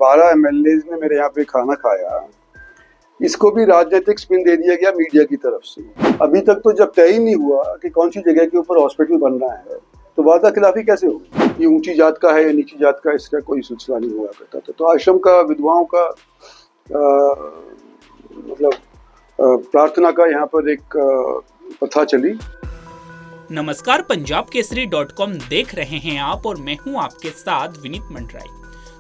12 MLA ने मेरे यहाँ पे खाना खाया, इसको भी राजनीतिक स्पिन दे दिया गया मीडिया की तरफ से। अभी तक तो जब तय ही नहीं हुआ कि कौन सी जगह के ऊपर हॉस्पिटल बन रहा है तो वादा खिलाफी कैसे होगी? ये ऊंची जात का है या नीची जात का, इसका कोई सिलसिला नहीं हुआ करता था। तो आश्रम का, विधवाओं का प्रार्थना का यहाँ पर एक प्रथा चली। नमस्कार, पंजाब केसरी .com देख रहे हैं आप और मैं हूं आपके साथ विनीत मंडराई।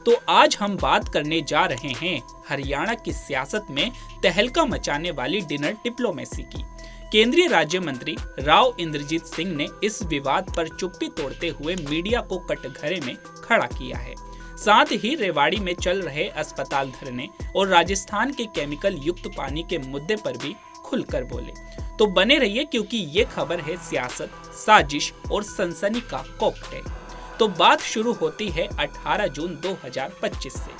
तो आज हम बात करने जा रहे हैं हरियाणा की सियासत में तहलका मचाने वाली डिनर डिप्लोमेसी की। केंद्रीय राज्य मंत्री राव इंद्रजीत सिंह ने इस विवाद पर चुप्पी तोड़ते हुए मीडिया को कटघरे में खड़ा किया है। साथ ही रेवाड़ी में चल रहे अस्पताल धरने और राजस्थान के केमिकल युक्त पानी के मुद्दे पर भी खुलकर बोले। तो बने रहिए क्योंकि ये खबर है सियासत, साजिश और सनसनी का कॉकटेल। तो बात शुरू होती है 18 जून 2025 से,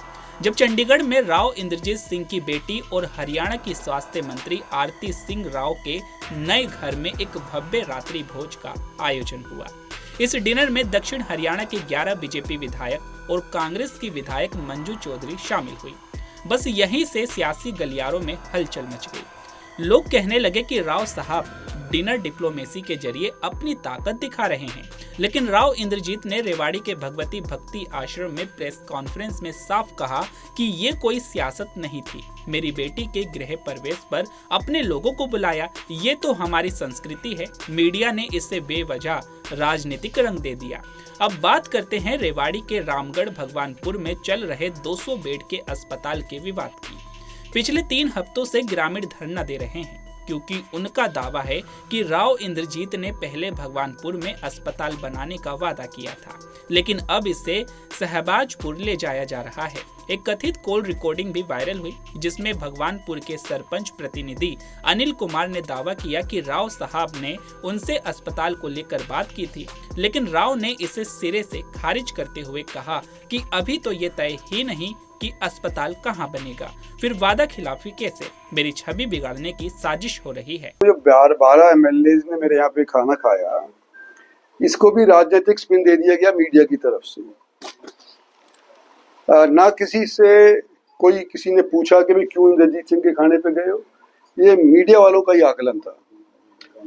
जब चंडीगढ़ में राव इंद्रजीत सिंह की बेटी और हरियाणा की स्वास्थ्य मंत्री आरती सिंह राव के नए घर में एक भव्य रात्रि भोज का आयोजन हुआ। इस डिनर में दक्षिण हरियाणा के 11 बीजेपी विधायक और कांग्रेस की विधायक मंजू चौधरी शामिल हुई। बस यहीं से सियासी गलियारों में हलचल मच गई। लोग कहने लगे कि राव साहब डिनर डिप्लोमेसी के जरिए अपनी ताकत दिखा रहे हैं, लेकिन राव इंद्रजीत ने रेवाड़ी के भगवती भक्ति आश्रम में प्रेस कॉन्फ्रेंस में साफ कहा कि ये कोई सियासत नहीं थी। मेरी बेटी के गृह प्रवेश पर अपने लोगों को बुलाया, ये तो हमारी संस्कृति है। मीडिया ने इसे बेवजह राजनीतिक रंग दे दिया। अब बात करते हैं रेवाड़ी के रामगढ़ भगवानपुर में चल रहे 200 बेड के अस्पताल के विवाद की। पिछले 3 हफ्तों से ग्रामीण धरना दे रहे हैं क्योंकि उनका दावा है कि राव इंद्रजीत ने पहले भगवानपुर में अस्पताल बनाने का वादा किया था, लेकिन अब इसे सहबाजपुर ले जाया जा रहा है। एक कथित कॉल रिकॉर्डिंग भी वायरल हुई जिसमें भगवानपुर के सरपंच प्रतिनिधि अनिल कुमार ने दावा किया कि राव साहब ने उनसे अस्पताल को लेकर बात की थी, लेकिन राव ने इसे सिरे से खारिज करते हुए कहा कि अभी तो ये तय ही नहीं कि अस्पताल कहां बनेगा, फिर वादा खिलाफी कैसे? मेरी छवि बिगाड़ने की साजिश हो रही है। जो 12 एमएलए ने मेरे यहाँ पे खाना खाया, इसको भी राजनीतिक स्पिन दे दिया गया मीडिया की तरफ से। ना किसी से किसी ने पूछा कि भाई क्यों इंद्रजीत सिंह के खाने पे गए हो, ये मीडिया वालों का ही आकलन था।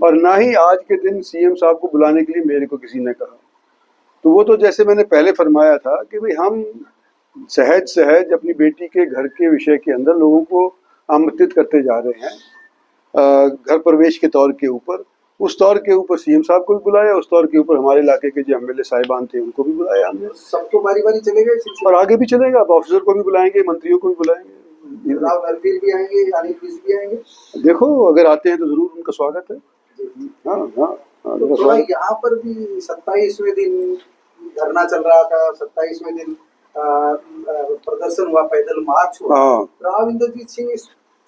और ना ही आज के दिन सीएम साहब को बुलाने के लिए मेरे को किसी ने कहा। तो वो तो जैसे मैंने पहले फरमाया था कि भाई हम सहज अपनी बेटी के घर के विषय के अंदर लोगों को आमंत्रित करते जा रहे हैं घर प्रवेश के तौर के ऊपर। उस तौर के ऊपर सीएम साहब को भी बुलाया, उस तौर के ऊपर हमारे इलाके के जो एमएलए साहिबान थे उनको भी बुलाया हमने। सबको बारी बारी चलेगा और आगे भी चलेगा। अब ऑफिसर को भी बुलाएंगे, मंत्रियों को भी बुलाएंगे, राव नरवीर भी आएंगे, अनिल विज भी आएंगे। देखो अगर आते हैं तो जरूर उनका स्वागत है। तो यहाँ पर भी 27वें दिन धरना चल रहा था, 27वें दिन प्रदर्शन हुआ, पैदल मार्च हुआ। राव इंद्रजीत सिंह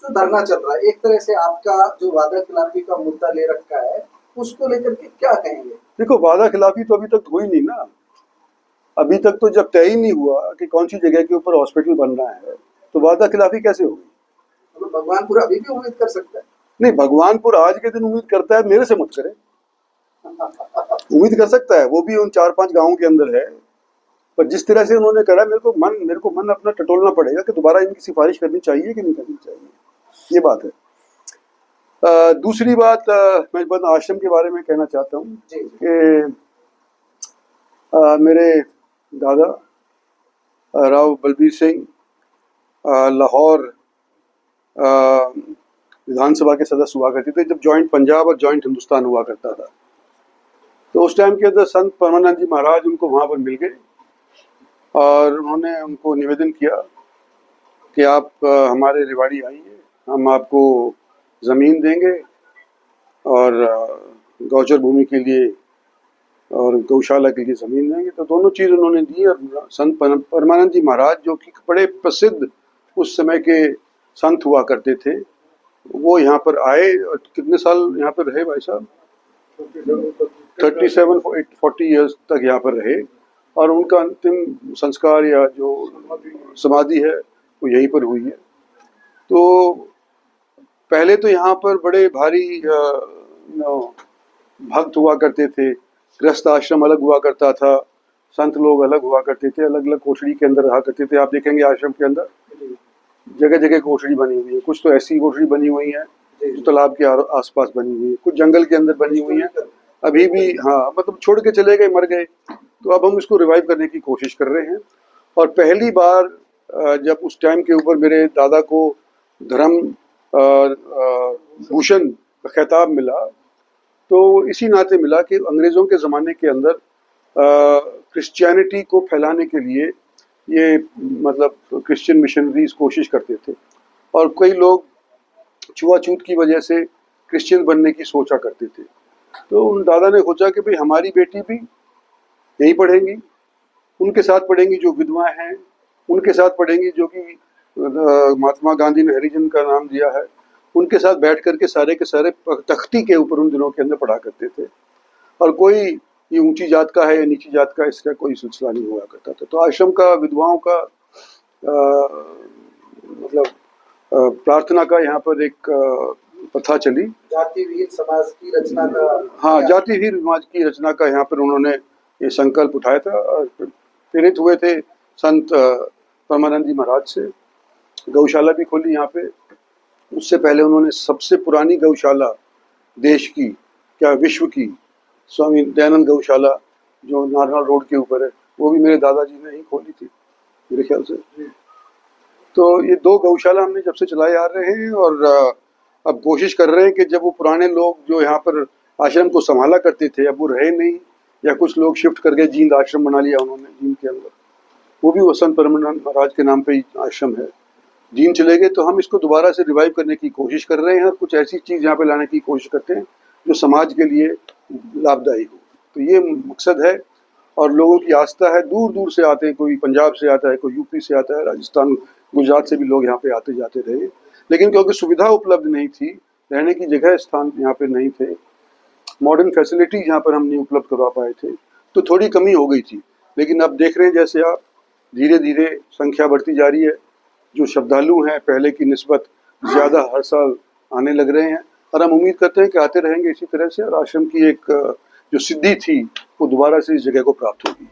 जो धरना चल रहा है, एक तरह से आपका जो वादा खिलाफी का मुद्दा ले रखा है, उसको लेकर के क्या कहेंगे? देखो वादा खिलाफी तो अभी तक हुई नहीं ना। अभी तक तो जब तय ही नहीं हुआ कि कौन सी जगह के ऊपर हॉस्पिटल बन रहा है तो वादा खिलाफी कैसे होगी? तो भगवानपुर अभी भी उम्मीद कर सकता है? नहीं, भगवानपुर आज के दिन उम्मीद करता है, मेरे से मत करे। उम्मीद कर सकता है, वो भी उन 4-5 गाँव के अंदर है। पर जिस तरह से उन्होंने करा, मेरे को मन अपना टटोलना पड़ेगा कि दोबारा इनकी सिफारिश करनी चाहिए कि नहीं करनी चाहिए। ये बात है। दूसरी बात मैं आश्रम के बारे में कहना चाहता हूँ कि मेरे दादा राव बलबीर सिंह लाहौर विधानसभा के सदस्य हुआ करते थे जब जॉइंट पंजाब और जॉइंट हिंदुस्तान हुआ करता था। तो उस टाइम के अंदर संत परमानंद जी महाराज उनको वहाँ पर मिल गए और उन्होंने उनको निवेदन किया कि आप हमारे रेवाड़ी आइए, हम आपको ज़मीन देंगे और गौचर भूमि के लिए और गौशाला के लिए ज़मीन देंगे। तो दोनों चीज़ उन्होंने दी। और संत परमानंद जी महाराज जो कि बड़े प्रसिद्ध उस समय के संत हुआ करते थे, वो यहाँ पर आए और कितने साल यहाँ पर रहे भाई साहब? 37-40 ईयर्स तक यहाँ पर रहे और उनका अंतिम संस्कार या जो समाधि है वो यहीं पर हुई है। तो पहले तो यहाँ पर बड़े भारी भक्त हुआ करते थे, गृहस्थ आश्रम अलग हुआ करता था संत लोग अलग हुआ करते थे, अलग अलग कोठरी के अंदर रहा करते थे। आप देखेंगे आश्रम के अंदर जगह जगह कोठरी बनी हुई है। कुछ तो ऐसी कोठरी बनी हुई है जो तालाब के आसपास बनी हुई है, कुछ जंगल के अंदर बनी हुई है अभी भी। हाँ, मतलब छोड़ के चले गए, मर गए। तो अब हम इसको रिवाइव करने की कोशिश कर रहे हैं। और पहली बार जब उस टाइम के ऊपर मेरे दादा को धर्म भूषण का खिताब मिला, तो इसी नाते मिला कि अंग्रेज़ों के ज़माने के अंदर क्रिश्चियनिटी को फैलाने के लिए ये मतलब क्रिश्चियन मिशनरीज कोशिश करते थे, और कई लोग छुआछूत की वजह से क्रिश्चियन बनने की सोचा करते थे। तो उन दादा ने सोचा कि भाई हमारी बेटी भी यहीं पढ़ेंगी, उनके साथ पढ़ेंगी जो विधवाएं हैं, उनके साथ पढ़ेंगी जो कि महात्मा गांधी ने हरिजन का नाम दिया है, उनके साथ बैठ कर के सारे तख्ती के ऊपर उन दिनों के अंदर पढ़ा करते थे। और कोई ये ऊंची जात का है या नीची जात का, इसका कोई सिलसिला नहीं हुआ करता था। तो आश्रम का विधवाओं का मतलब प्रार्थना का यहाँ पर एक प्रथा चली। जातिवीर समाज की रचना का, हाँ, जातिवीर समाज की रचना का यहाँ पर उन्होंने ये संकल्प उठाया था। और प्रेरित हुए थे संत परमानंद जी महाराज से। गौशाला भी खोली यहाँ पे। उससे पहले उन्होंने सबसे पुरानी गौशाला देश की, क्या विश्व की, स्वामी दयानंद गौशाला जो नारनौल रोड के ऊपर है, वो भी मेरे दादाजी ने ही खोली थी मेरे ख्याल से। तो ये 2 गौशाला हमने जब से चलाए आ रहे हैं। और अब कोशिश कर रहे हैं कि जब वो पुराने लोग जो यहाँ पर आश्रम को संभाला करते थे अब वो रहे नहीं, या कुछ लोग शिफ्ट कर गए, जींद आश्रम बना लिया उन्होंने जींद के अंदर, वो भी वसंत परमानंद महाराज के नाम पे ही आश्रम है। जींद चले गए, तो हम इसको दोबारा से रिवाइव करने की कोशिश कर रहे हैं और कुछ ऐसी चीज़ यहाँ पे लाने की कोशिश करते हैं जो समाज के लिए लाभदायी हो। तो ये मकसद है। और लोगों की आस्था है, दूर दूर से आते हैं, कोई पंजाब से आता है, कोई यूपी से आता है, राजस्थान गुजरात से भी लोग यहाँ पे आते जाते रहे। लेकिन क्योंकि सुविधा उपलब्ध नहीं थी, रहने की जगह स्थान यहाँ पे नहीं थे, मॉडर्न फैसिलिटीज यहाँ पर हम नहीं उपलब्ध करवा पाए थे, तो थोड़ी कमी हो गई थी। लेकिन अब देख रहे हैं जैसे आप धीरे धीरे संख्या बढ़ती जा रही है, जो श्रद्धालु हैं पहले की निस्बत ज़्यादा हर साल आने लग रहे हैं। और हम उम्मीद करते हैं कि आते रहेंगे इसी तरह से, और आश्रम की एक जो सिद्धि थी वो दोबारा से इस जगह को प्राप्त होगी।